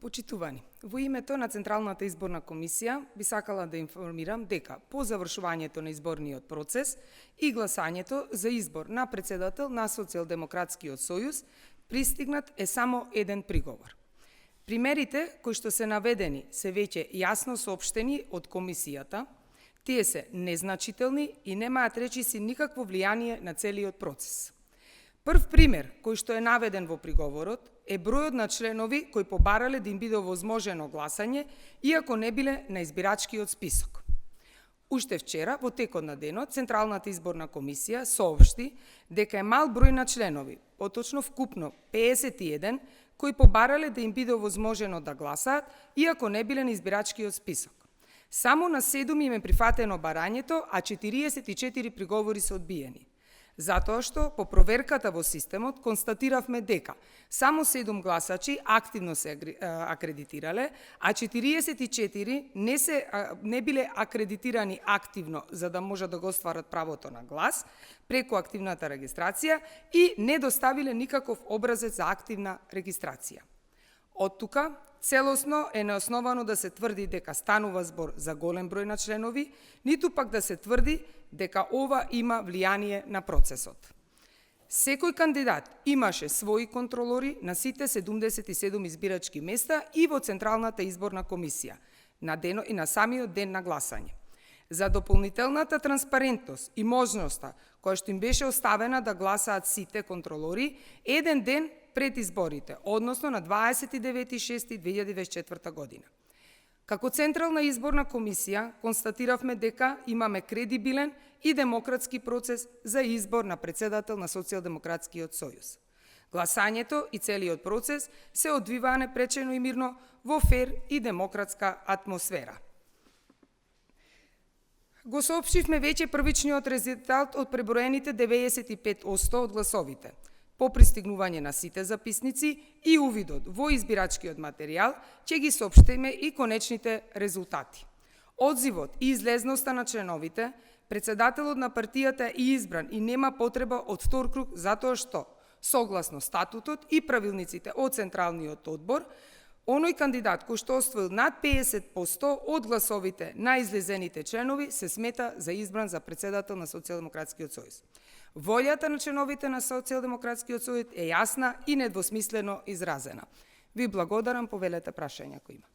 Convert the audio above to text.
Почитувани, во името на Централната изборна комисија би сакала да информирам дека по завршувањето на изборниот процес и гласањето за избор на председател на Социјалдемократскиот сојуз пристигнат е само еден приговор. Примерите кои што се наведени се веќе јасно соопштени од комисијата, тие се незначителни и немаат речиси никакво влијание на целиот процес. Прв пример кој што е наведен во приговорот е бројот на членови кои побарале да им биде овозможено гласање, иако не биле на избирачкиот список. Уште вчера, во текот на денот, Централната изборна комисија соопшти дека е мал број на членови, поточно вкупно 51, кои побарале да им биде овозможено да гласаат, иако не биле на избирачкиот список. Само на 7 им е прифатено барањето, а 44 приговори се одбиени. Затоа што по проверката во системот констатиравме дека само 7 гласачи активно се акредитирале, а 44 не биле акредитирани активно за да може да го остварат правото на глас преку активната регистрација и не доставиле никаков образец за активна регистрација. Од тука целосно е неосновано да се тврди дека станува збор за голем број на членови, ниту пак да се тврди дека ова има влијание на процесот. Секој кандидат имаше своји контролори на сите 77 избирачки места и во Централната изборна комисија и на самиот ден на гласање. За дополнителната транспарентност и можноста која што им беше оставена да гласаат сите контролори еден ден пред изборите, односно на 29.6.2024 година. Како Централна изборна комисија констатиравме дека имаме кредибилен и демократски процес за избор на председател на Социјалдемократскиот сојуз. Гласањето и целиот процес се одвиваа непречено и мирно во фер и демократска атмосфера. Го соопштивме веќе првичниот резултат од преброените 95% од гласовите. По пристигнување на сите записници и увидот во избирачкиот материјал, ќе ги соопштиме и конечните резултати. Одзивот и излезноста на членовите, председателот на партијата е избран и нема потреба од втор круг затоа што, согласно статутот и правилниците од Централниот одбор, оној кандидат кој што освоил над 50% од гласовите на излезените членови се смета за избран за председател на Социјалдемократскиот сојуз. Волјата на членовите на Социјалдемократскиот сојуз е јасна и недвосмислено изразена. Ви благодарам, повелете прашања кои има.